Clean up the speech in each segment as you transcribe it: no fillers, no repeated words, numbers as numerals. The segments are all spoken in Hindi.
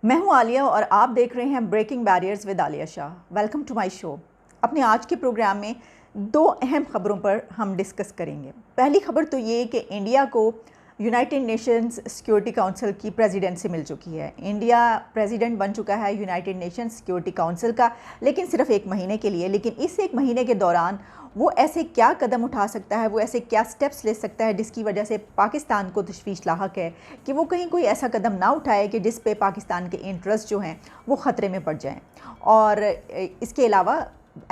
मैं हूं आलिया और आप देख रहे हैं breaking barriers with Alia Shah. Welcome to my show. अपने आज के प्रोग्राम में दो अहम खबरों पर हम डिस्कस करेंगे। पहली खबर तो ये कि इंडिया को यूनाइटेड नेशंस सिक्योरिटी काउंसिल की प्रेसिडेंसी मिल चुकी है। इंडिया प्रेसिडेंट बन चुका है यूनाइटेड नेशंस सिक्योरिटी काउंसिल का, लेकिन सिर्फ एक महीने के लिए। लेकिन इस एक महीने के दौरान वो ऐसे क्या कदम उठा सकता है, वो ऐसे क्या स्टेप्स ले सकता है जिसकी वजह से पाकिस्तान को तशवीश लाहक है कि वो कहीं कोई ऐसा कदम ना उठाए कि जिस पे पाकिस्तान के इंटरेस्ट जो हैं वो ख़तरे में पड़ जाएं। और इसके अलावा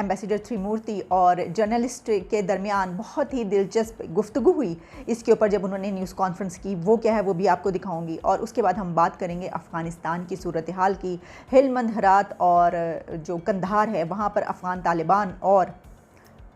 एम्बेसडर त्रिमूर्ति और जर्नलिस्ट के दरमियान बहुत ही दिलचस्प गुफ्तगू हुई इसके ऊपर जब उन्होंने न्यूज़ कॉन्फ्रेंस की। वो क्या है वो भी आपको दिखाऊंगी। और उसके बाद हम बात करेंगे अफ़गानिस्तान की सूरत हाल की। हेलमंद, हरात और जो कंधार है वहाँ पर अफ़गान तालिबान और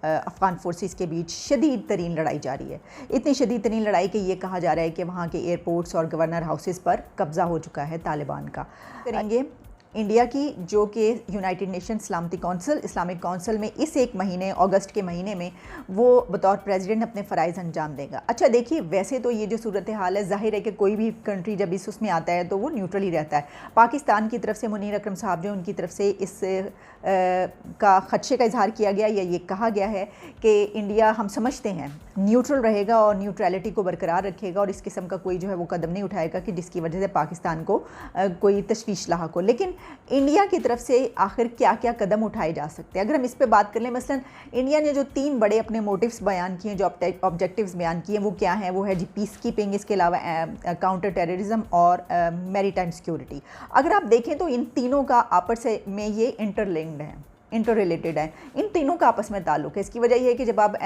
अफ़गान फोर्सेस के बीच शदीद तरीन लड़ाई जारी है। इतनी शदीद तरीन लड़ाई कि ये कहा जा रहा है कि वहाँ के एयरपोर्ट्स और गवर्नर हाउसेस पर कब्ज़ा हो चुका है तालिबान का। करेंगे इंडिया की, जो कि यूनाइटेड नेशन सलामती काउंसिल, इस्लामिक काउंसिल में इस एक महीने अगस्त के महीने में वो बतौर प्रेसिडेंट अपने फ़राइज़ अंजाम देगा। अच्छा देखिए, वैसे तो ये जो सूरत हाल है, ज़ाहिर है कि कोई भी कंट्री जब उसमें आता है तो वो न्यूट्रल ही रहता है। पाकिस्तान की तरफ से मुनीर अकरम साहब जो उनकी तरफ से इस का खदशे का इजहार किया गया या ये कहा गया है कि इंडिया, हम समझते हैं, न्यूट्रल रहेगा और न्यूट्रलिटी को बरकरार रखेगा और इस किस्म का कोई जो है वो कदम नहीं उठाएगा कि जिसकी वजह से पाकिस्तान को कोई तशवीश लाहक हो। लेकिन इंडिया की तरफ से आखिर क्या क्या कदम उठाए जा सकते हैं, अगर हम इस पे बात कर लें। मसलन इंडिया ने जो 3 बड़े अपने मोटिव्स बयान किए, जो ऑब्जेक्टिव्स बयान किए, वो क्या हैं? वो है जी पीस कीपिंग, इसके अलावा काउंटर टेररिज्म और मैरीटाइम सिक्योरिटी। अगर आप देखें तो इन तीनों का आपस में ये इंटरलिंक्ड है, इंटर रिलेटेड है। इन तीनों का आपस में ताल्लुक़ है। इसकी वजह यह है कि जब आप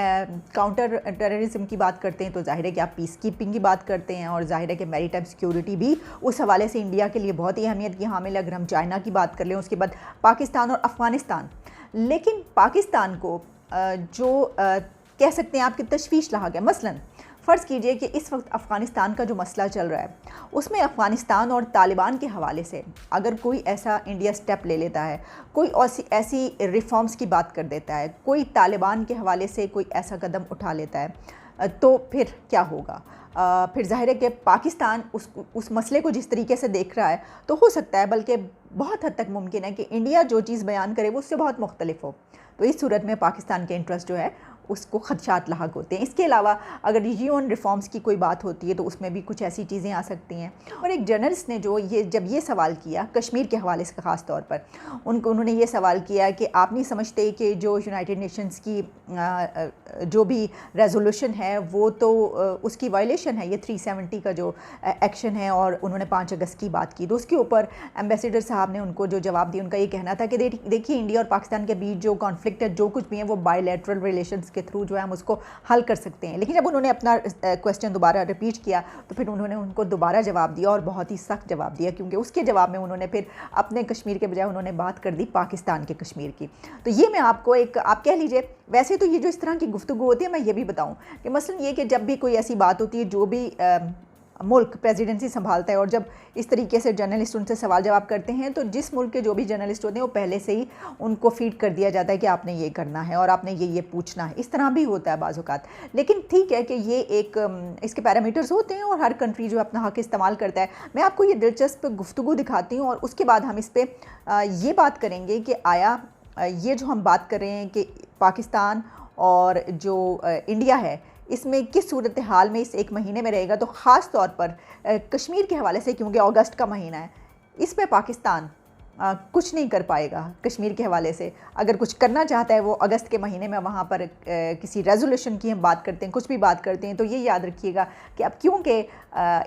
काउंटर टेररिज्म की बात करते हैं तो जाहिर है कि आप पीस कीपिंग की बात करते हैं, और जाहिर है कि मैरीटाइम सिक्योरिटी भी उस हवाले से इंडिया के लिए बहुत ही अहमियत की हामिल है। अगर हम चाइना की बात कर लें, उसके बाद पाकिस्तान और अफ़गानिस्तान। लेकिन पाकिस्तान को जो कह सकते हैं आपकी तशवीश लाहक है। मसलन फ़र्ज़ कीजिए कि इस वक्त अफ़गानिस्तान का जो मसला चल रहा है उसमें अफ़गानिस्तान और तालिबान के हवाले से अगर कोई ऐसा इंडिया स्टेप ले लेता है, कोई ऐसी रिफॉर्म्स की बात कर देता है, कोई तालिबान के हवाले से कोई ऐसा कदम उठा लेता है, तो फिर क्या होगा? फिर जाहिर है कि पाकिस्तान उस मसले को जिस तरीके से देख रहा है, तो हो सकता है, बल्कि बहुत हद तक मुमकिन है कि इंडिया जो चीज़ बयान करे वो उससे बहुत मुख्तलिफ हो। तो इस सूरत में पाकिस्तान के इंटरेस्ट जो है उसको खदशात लाहक होते हैं। इसके अलावा अगर यूएन रिफॉर्म्स की कोई बात होती है तो उसमें भी कुछ ऐसी चीज़ें आ सकती हैं। और एक जर्नलिस्ट ने जब ये सवाल किया कश्मीर के हवाले से, ख़ास तौर पर उन्होंने ये सवाल किया कि आप नहीं समझते कि जो यूनाइटेड नेशंस की जो भी रेजोल्यूशन है वो तो उसकी वायलेशन है, ये 370 का जो एक्शन है, और उन्होंने 5 अगस्त की बात की। तो उसके ऊपर एम्बेसडर साहब ने उनको जो जवाब दिया, उनका ये कहना था कि देखिए, इंडिया और पाकिस्तान के बीच जो कॉन्फ्लिक्ट है, जो कुछ भी है, वो बायलैटरल रिलेशंस के थ्रू जो है हम उसको हल कर सकते हैं। लेकिन जब उन्होंने अपना क्वेश्चन दोबारा रिपीट किया तो फिर उन्होंने उनको दोबारा जवाब दिया, और बहुत ही सख्त जवाब दिया, क्योंकि उसके जवाब में उन्होंने फिर अपने कश्मीर के बजाय उन्होंने बात कर दी पाकिस्तान के कश्मीर की। तो ये मैं आपको आप कह लीजिए, वैसे तो ये जो इस तरह की गुफ्तगू होती है, मैं ये भी बताऊं कि मसलन ये कि जब भी कोई ऐसी बात होती है, जो भी मुल्क प्रेसिडेंसी संभालता है, और जब इस तरीके से जर्नलिस्ट उनसे सवाल जवाब करते हैं, तो जिस मुल्क के जो भी जर्नलिस्ट होते हैं वो पहले से ही उनको फीड कर दिया जाता है कि आपने ये करना है और आपने ये पूछना है। इस तरह भी होता है बाज़ औक़ात। लेकिन ठीक है कि ये इसके पैरामीटर्स होते हैं और हर कंट्री जो अपना हक़ इस्तेमाल करता है। मैं आपको ये दिलचस्प गुफ्तगू दिखाती हूँ और उसके बाद हम इस पर ये बात करेंगे कि आया ये जो हम बात कर रहे हैं कि पाकिस्तान और जो इंडिया है, इसमें किस सूरत हाल में इस एक महीने में रहेगा। तो ख़ास तौर पर कश्मीर के हवाले से, क्योंकि अगस्त का महीना है, इस पे पाकिस्तान कुछ नहीं कर पाएगा। कश्मीर के हवाले से अगर कुछ करना चाहता है वो अगस्त के महीने में वहाँ पर किसी रेजोल्यूशन की हम बात करते हैं, कुछ भी बात करते हैं, तो ये याद रखिएगा कि अब क्योंकि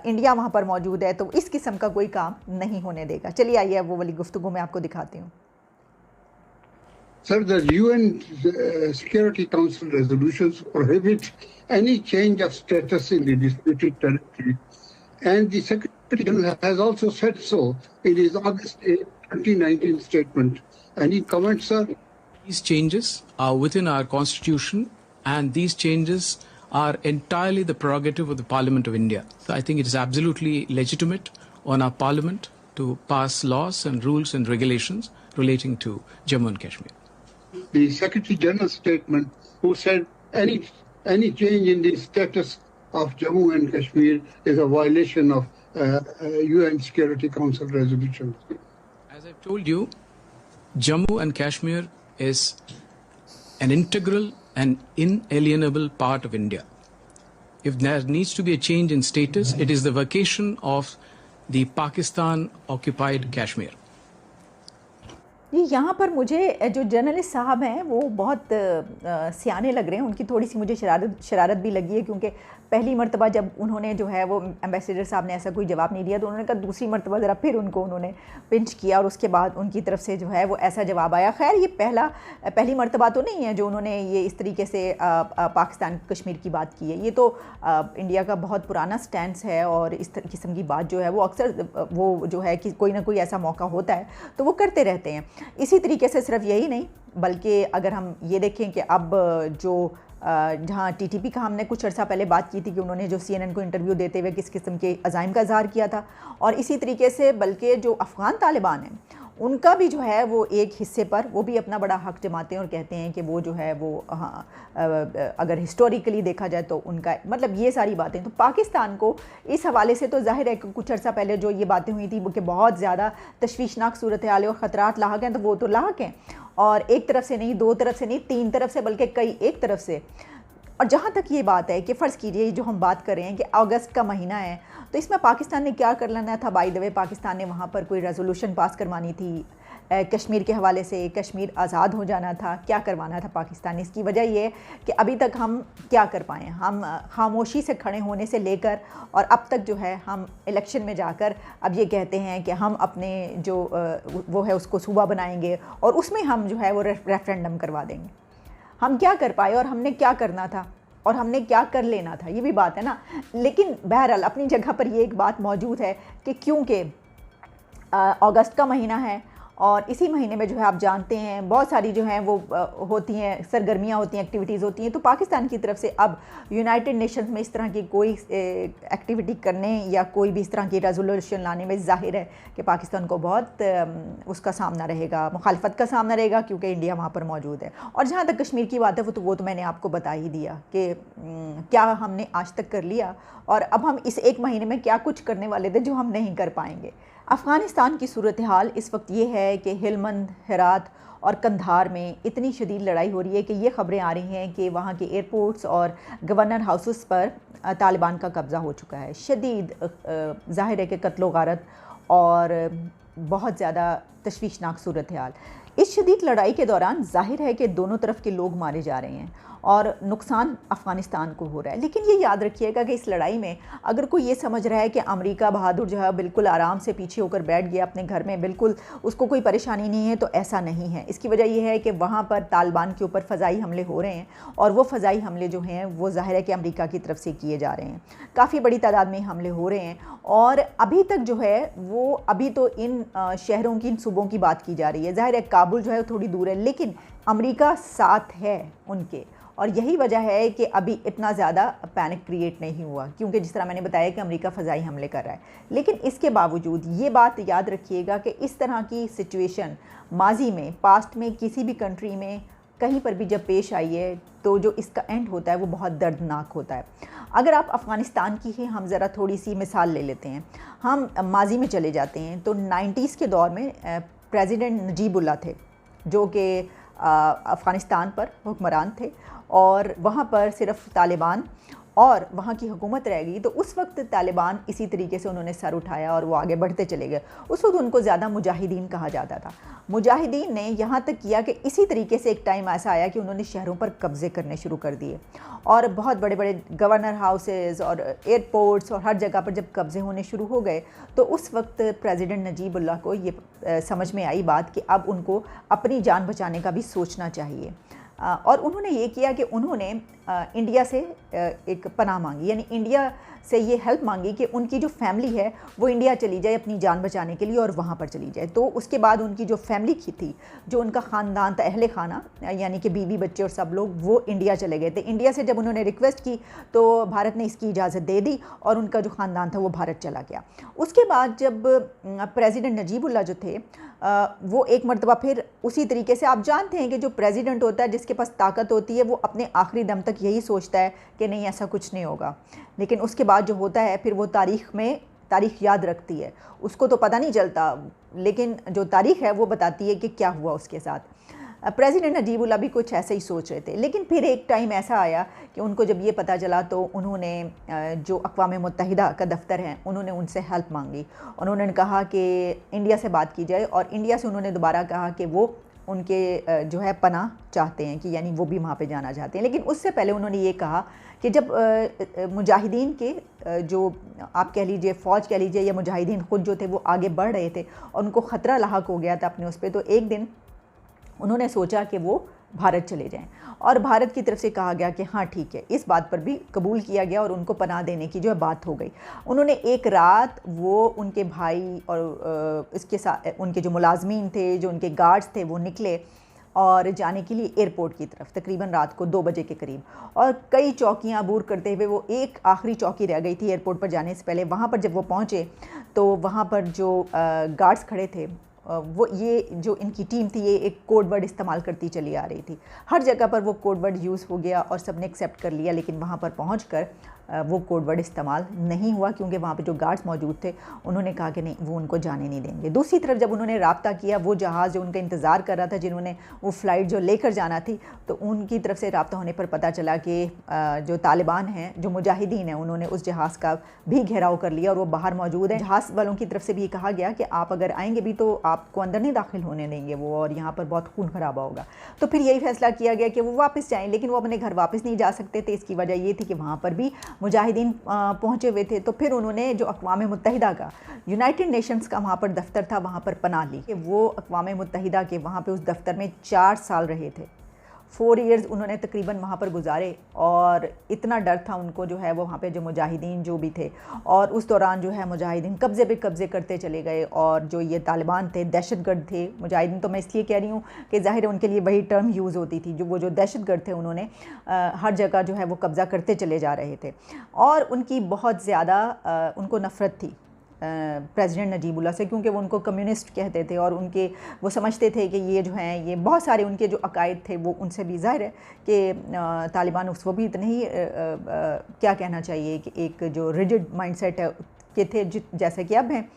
इंडिया वहाँ पर मौजूद है तो इस किस्म का कोई काम नहीं होने देगा। चलिए आइए वो वाली गुफ्तगू मैं आपको दिखाती हूँ। Sir, the UN Security Council resolutions prohibit any change of status in the disputed territory, and the Secretary General has also said so in his August 8, 2019 statement. Any comments, sir? These changes are within our constitution, and these changes are entirely the prerogative of the Parliament of India. So I think it is absolutely legitimate on our Parliament to pass laws and rules and regulations relating to Jammu and Kashmir. The Secretary General's statement, who said any change in the status of Jammu and Kashmir is a violation of UN Security Council resolutions. As I've told you, Jammu and Kashmir is an integral and inalienable part of India. If there needs to be a change in status, it is the vacation of the Pakistan-occupied Kashmir. यहाँ पर मुझे जो जर्नलिस्ट साहब हैं वो बहुत सियाने लग रहे हैं। उनकी थोड़ी सी मुझे शरारत भी लगी है, क्योंकि पहली मर्तबा जब उन्होंने जो है वो एम्बेसडर साहब ने ऐसा कोई जवाब नहीं दिया तो उन्होंने कहा, दूसरी मर्तबा ज़रा फिर उनको उन्होंने पिंच किया और उसके बाद उनकी तरफ से जो है वो ऐसा जवाब आया। खैर ये पहली मर्तबा तो नहीं है जो उन्होंने ये इस तरीके से पाकिस्तान कश्मीर की बात की है। ये तो इंडिया का बहुत पुराना स्टैंड है और इस किस्म की बात जो है वो अक्सर वो जो है कि कोई ना कोई ऐसा मौका होता है तो वो करते रहते हैं। इसी तरीके से सिर्फ यही नहीं, बल्कि अगर हम ये देखें कि अब जो जहाँ टीटीपी का हमने कुछ अर्सा पहले बात की थी कि उन्होंने जो CNN को इंटरव्यू देते हुए किस किस्म के अज़ाइम का इज़हार किया था, और इसी तरीके से बल्कि जो अफ़गान तालिबान हैं उनका भी जो है वो एक हिस्से पर वो भी अपना बड़ा हक जमाते हैं और कहते हैं कि वो जो है वो अगर हिस्टोरिकली देखा जाए तो उनका मतलब ये सारी बातें। तो पाकिस्तान को इस हवाले से तो ज़ाहिर है कि कुछ अर्सा पहले जो ये बातें हुई थी वो कि बहुत ज़्यादा तशवीशनाक सूरत हाल और ख़तरात लाहक हैं, तो वो तो लाहक हैं, और एक तरफ से नहीं, दो तरफ से नहीं, तीन तरफ से, बल्कि कई एक तरफ से। और जहाँ तक ये बात है कि फ़र्ज़ कीजिए जो हम बात कर रहे हैं कि अगस्त का महीना है, तो इसमें पाकिस्तान ने क्या कर लेना था। बाय द वे पाकिस्तान ने वहाँ पर कोई रेजोल्यूशन पास करवानी थी कश्मीर के हवाले से, कश्मीर आज़ाद हो जाना था, क्या करवाना था पाकिस्तान ने। इसकी वजह ये है कि अभी तक हम क्या कर पाए, हम खामोशी से खड़े होने से लेकर और अब तक जो है हम इलेक्शन में जाकर अब ये कहते हैं कि हम अपने जो वो है उसको सूबा बनाएंगे और उसमें हम जो है वो रेफरेंडम करवा देंगे। हम क्या कर पाए और हमने क्या करना था और हमने क्या कर लेना था, ये भी बात है ना। लेकिन बहरहाल अपनी जगह पर ये एक बात मौजूद है कि क्योंकि अगस्त का महीना है और इसी महीने में जो है आप जानते हैं बहुत सारी जो हैं वो होती हैं, सरगर्मियाँ होती हैं, एक्टिविटीज़ होती हैं। तो पाकिस्तान की तरफ से अब यूनाइटेड नेशंस में इस तरह की कोई एक्टिविटी करने या कोई भी इस तरह की रेजोल्यूशन लाने में ज़ाहिर है कि पाकिस्तान को बहुत उसका सामना रहेगा, मुखालफत का सामना रहेगा, क्योंकि इंडिया वहाँ पर मौजूद है। और जहाँ तक कश्मीर की बात है वो तो मैंने आपको बता ही दिया कि क्या हमने आज तक कर लिया और अब हम इस एक महीने में क्या कुछ करने वाले थे जो हम नहीं कर पाएंगे। अफ़गानिस्तान की सूरत हाल इस वक्त ये है कि हेलमंद, हेरात और कंधार में इतनी शदीद लड़ाई हो रही है कि ये ख़बरें आ रही हैं कि वहाँ के एयरपोर्ट्स और गवर्नर हाउसेस पर तालिबान का कब्ज़ा हो चुका है। शदीद ज़ाहिर है कि कत्लो गारत और बहुत ज़्यादा तशवीशनाक सूरत हाल। इस शदीद लड़ाई के दौरान ज़ाहिर है कि दोनों तरफ के लोग मारे जा रहे हैं और नुकसान अफ़गानिस्तान को हो रहा है। लेकिन ये याद रखिएगा कि इस लड़ाई में अगर कोई ये समझ रहा है कि अमेरिका बहादुर जो है बिल्कुल आराम से पीछे होकर बैठ गया अपने घर में, बिल्कुल उसको कोई परेशानी नहीं है, तो ऐसा नहीं है। इसकी वजह यह है कि वहाँ पर तालिबान के ऊपर फ़ज़ाई हमले हो रहे हैं और वो फ़ज़ाई हमले जो हैं वो ज़ाहिर है कि अमेरिका की तरफ से किए जा रहे हैं। काफ़ी बड़ी तादाद में हमले हो रहे हैं और अभी तक जो है वो अभी तो इन शहरों की, इन सूबों की बात की जा रही है। ज़ाहिर है काबुल जो है थोड़ी दूर है, लेकिन अमेरिका साथ है उनके, और यही वजह है कि अभी इतना ज़्यादा पैनिक क्रिएट नहीं हुआ, क्योंकि जिस तरह मैंने बताया कि अमेरिका फ़ज़ाई हमले कर रहा है। लेकिन इसके बावजूद ये बात याद रखिएगा कि इस तरह की सिचुएशन माजी में, पास्ट में किसी भी कंट्री में कहीं पर भी जब पेश आई है तो जो इसका एंड होता है वो बहुत दर्दनाक होता है। अगर आप अफ़गानिस्तान की ही हम ज़रा थोड़ी सी मिसाल ले लेते हैं, हम माजी में चले जाते हैं तो 90s के दौर में प्रेसिडेंट नजीबुल्लाह थे जो कि अफ़गानिस्तान पर हुक्मरान थे और वहाँ पर सिर्फ तालिबान और वहाँ की हुकूमत रह गई। तो उस वक्त तालिबान इसी तरीके से उन्होंने सर उठाया और वो आगे बढ़ते चले गए। उस वक्त उनको ज़्यादा मुजाहिदीन कहा जाता था। मुजाहिदीन ने यहाँ तक किया कि इसी तरीके से एक टाइम ऐसा आया कि उन्होंने शहरों पर कब्ज़े करने शुरू कर दिए और बहुत बड़े बड़े गवर्नर हाउसेस और एयरपोर्ट्स और हर जगह पर जब कब्ज़े होने शुरू हो गए तो उस वक्त प्रेसिडेंट नजीबुल्लाह को ये समझ में आई बात कि अब उनको अपनी जान बचाने का भी सोचना चाहिए। और उन्होंने ये किया कि उन्होंने इंडिया से एक पनाह मांगी, यानी इंडिया से ये हेल्प मांगी कि उनकी जो फैमिली है वो इंडिया चली जाए अपनी जान बचाने के लिए और वहाँ पर चली जाए। तो उसके बाद उनकी जो फैमिली की थी, जो उनका ख़ानदान था, अहले खाना यानी कि बीवी बच्चे और सब लोग, वो इंडिया चले गए थे। इंडिया से जब उन्होंने रिक्वेस्ट की तो भारत ने इसकी इजाज़त दे दी और उनका जो ख़ानदान था वो भारत चला गया। उसके बाद जब प्रेसिडेंट नजीबुल्लाह जो थे वो एक मरतबा फिर उसी तरीके से, आप जानते हैं कि जो प्रेसिडेंट होता है जिसके पास ताकत होती है वो अपने आखिरी दम तक यही सोचता है कि नहीं ऐसा कुछ नहीं होगा, लेकिन उसके बाद जो होता है फिर वो तारीख़ में तारीख़ याद रखती है, उसको तो पता नहीं चलता, लेकिन जो तारीख़ है वो बताती है कि क्या हुआ उसके साथ। प्रेसिडेंट नजीबुल्लाह भी कुछ ऐसे ही सोच रहे थे, लेकिन फिर एक टाइम ऐसा आया कि उनको जब ये पता चला तो उन्होंने जो अक़वाम मुत्तहिदा का दफ्तर है उन्होंने उनसे हेल्प मांगी। उन्होंने कहा कि इंडिया से बात की जाए, और इंडिया से उन्होंने दोबारा कहा कि वो उनके जो है पनाह चाहते हैं, कि यानी वो भी वहाँ पे जाना चाहते हैं। लेकिन उससे पहले उन्होंने ये कहा कि जब मुजाहिदीन के जो आप कह लीजिए फ़ौज कह लीजिए या मुजाहिदीन ख़ुद जो थे वो आगे बढ़ रहे थे और उनको ख़तरा लाहक हो गया था अपने उस पर, तो एक दिन उन्होंने सोचा कि वो भारत चले जाएं, और भारत की तरफ से कहा गया कि हाँ ठीक है, इस बात पर भी कबूल किया गया और उनको पनाह देने की जो है बात हो गई। उन्होंने एक रात वो उनके भाई और इसके साथ उनके जो मुलाजमीन थे, जो उनके गार्ड्स थे, वो निकले और जाने के लिए एयरपोर्ट की तरफ, तकरीबन रात को 2 बजे के करीब, और कई चौकियां अबूर करते हुए वो एक आखिरी चौकी रह गई थी एयरपोर्ट पर जाने से पहले। वहाँ पर जब वो पहुँचे तो वहाँ पर जो गार्ड्स खड़े थे, वो ये जो इनकी टीम थी ये एक कोड वर्ड इस्तेमाल करती चली आ रही थी। हर जगह पर वो कोड वर्ड यूज़ हो गया और सबने एक्सेप्ट कर लिया, लेकिन वहाँ पर पहुँचकर वो कोड वर्ड इस्तेमाल नहीं हुआ, क्योंकि वहाँ पे जो गार्ड्स मौजूद थे उन्होंने कहा कि नहीं, वो उनको जाने नहीं देंगे। दूसरी तरफ जब उन्होंने राब्ता किया, वो जहाज़ जो उनका इंतज़ार कर रहा था, जिन्होंने वो फ़्लाइट जो लेकर जाना थी, तो उनकी तरफ से राब्ता होने पर पता चला कि जो तालिबान हैं, जो मुजाहिदीन हैं, उन्होंने उस जहाज़ का भी घेराव कर लिया और वो बाहर मौजूद हैं। जहाज़ वालों की तरफ से भी कहा गया कि आप अगर आएँगे भी तो आपको अंदर नहीं दाखिल होने देंगे वो, और यहाँ पर बहुत खून खराबा होगा। तो फिर यही फैसला किया गया कि वो वापस जाएँ, लेकिन वो अपने घर वापस नहीं जा सकते थे। इसकी वजह ये थी कि वहाँ पर भी मुजाहिदीन पहुँचे हुए थे। तो फिर उन्होंने जो अक़वाम मुत्तहिदा का, यूनाइटेड नेशंस का वहाँ पर दफ्तर था, वहाँ पर पनाह ली कि वो अक़वाम मुत्तहिदा के वहाँ पे उस दफ्तर में 4 साल रहे थे। 4 इयर्स उन्होंने तकरीबन वहाँ पर गुजारे, और इतना डर था उनको जो है वो वहाँ पे जो मुजाहिदीन जो भी थे, और उस दौरान जो है मुजाहिदीन कब्ज़े पे कब्ज़े करते चले गए, और जो ये तालिबान थे दहशतगर्द थे। मुजाहिदीन तो मैं इसलिए कह रही हूँ कि ज़ाहिर है उनके लिए वही टर्म यूज़ होती थी, जो वो जो दहशतगर्द थे उन्होंने हर जगह जो है वो कब्ज़ा करते चले जा रहे थे, और उनकी बहुत ज़्यादा उनको नफ़रत थी प्रेसिडेंट नजीबुल्लाह से, क्योंकि वो उनको कम्युनिस्ट कहते थे, और उनके वो समझते थे कि ये जो हैं ये बहुत सारे उनके जो अकायद थे वो उनसे भी ज़ाहिर है कि तालिबान उस वो भी इतने ही क्या कहना चाहिए कि एक जो रिजिड माइंडसेट है के थे जैसे कि अब हैं।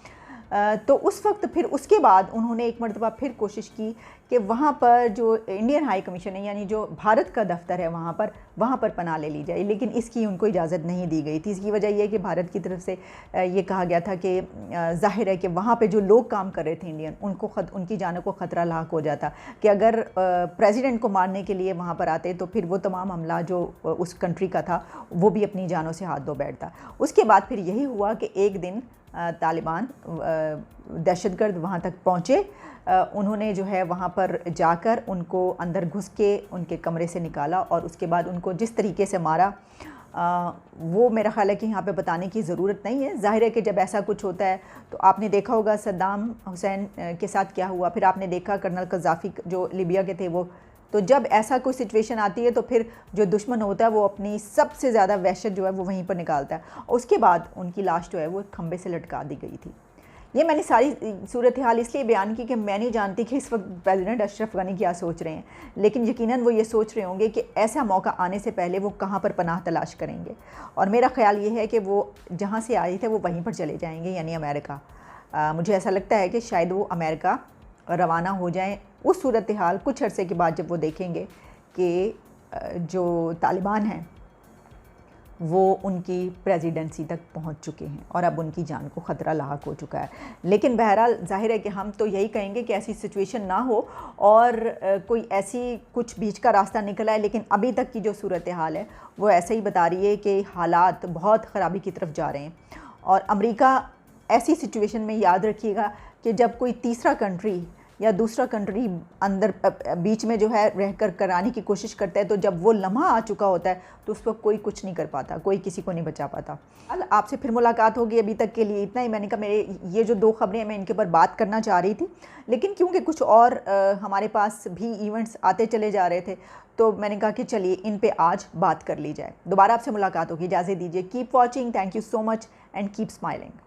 तो उस वक्त फिर उसके बाद उन्होंने एक मरतबा फिर कोशिश की कि वहाँ पर जो इंडियन हाई कमीशन है, यानी जो भारत का दफ्तर है, वहाँ पर पनाह ले ली जाए, लेकिन इसकी उनको इजाज़त नहीं दी गई थी। इसकी वजह यह है कि भारत की तरफ से ये कहा गया था कि ज़ाहिर है कि वहाँ पे जो लोग काम कर रहे थे इंडियन, उनकी जानों को ख़तरा लाक हो जाता, कि अगर प्रेसिडेंट को मारने के लिए वहाँ पर आते तो फिर वो तमाम हमला जो उस कंट्री का था वो भी अपनी जानों से हाथ धो बैठता। उसके बाद फिर यही हुआ कि एक दिन तालिबान दहशतगर्द वहाँ तक पहुँचे। उन्होंने जो है वहाँ पर जाकर उनको अंदर घुस के उनके कमरे से निकाला, और उसके बाद उनको जिस तरीके से मारा वो मेरा ख़्याल है कि यहाँ पे बताने की ज़रूरत नहीं है। ज़ाहिर है कि जब ऐसा कुछ होता है तो आपने देखा होगा सद्दाम हुसैन के साथ क्या हुआ, फिर आपने देखा कर्नल कज़ाफ़ी जो लीबिया के थे वो। तो जब ऐसा कोई सिचुएशन आती है तो फिर जो दुश्मन होता है वो अपनी सबसे ज़्यादा वहशत जो है वो वहीं पर निकालता है। उसके बाद उनकी लाश जो है वो खंबे से लटका दी गई थी। ये मैंने सारी सूरत हाल इसलिए बयान की कि मैं नहीं जानती कि इस वक्त प्रेसिडेंट अशरफ गनी क्या सोच रहे हैं, लेकिन यकीनन वो ये सोच रहे होंगे कि ऐसा मौका आने से पहले वो कहाँ पर पनाह तलाश करेंगे, और मेरा ख़्याल ये है कि वो जहाँ से आए थे वो वहीं पर चले जाएंगे, यानी अमेरिका। मुझे ऐसा लगता है कि शायद वो अमेरिका रवाना हो जाएं उस सूरत हाल कुछ अरसे के बाद, जब वो देखेंगे कि जो तालिबान हैं वो उनकी प्रेसिडेंसी तक पहुंच चुके हैं और अब उनकी जान को ख़तरा लाहक हो चुका है। लेकिन बहरहाल ज़ाहिर है कि हम तो यही कहेंगे कि ऐसी सिचुएशन ना हो और कोई ऐसी कुछ बीच का रास्ता निकला है, लेकिन अभी तक की जो सूरत हाल है वो ऐसे ही बता रही है कि हालात बहुत ख़राबी की तरफ जा रहे हैं। और अमेरिका ऐसी सिचुएशन में, याद रखिएगा कि जब कोई तीसरा कंट्री या दूसरा कंट्री अंदर बीच में जो है रहकर कराने की कोशिश करता है, तो जब वो लम्हा आ चुका होता है तो उस पर कोई कुछ नहीं कर पाता, कोई किसी को नहीं बचा पाता। कल आपसे फिर मुलाकात होगी, अभी तक के लिए इतना ही। मैंने कहा मेरे ये जो 2 खबरें हैं मैं इनके ऊपर बात करना चाह रही थी, लेकिन क्योंकि कुछ और हमारे पास भी इवेंट्स आते चले जा रहे थे तो मैंने कहा कि चलिए इन पे आज बात कर ली जाए। दोबारा आपसे मुलाकात होगी, इजाज़त दीजिए। Keep watching, thank you so much and keep smiling.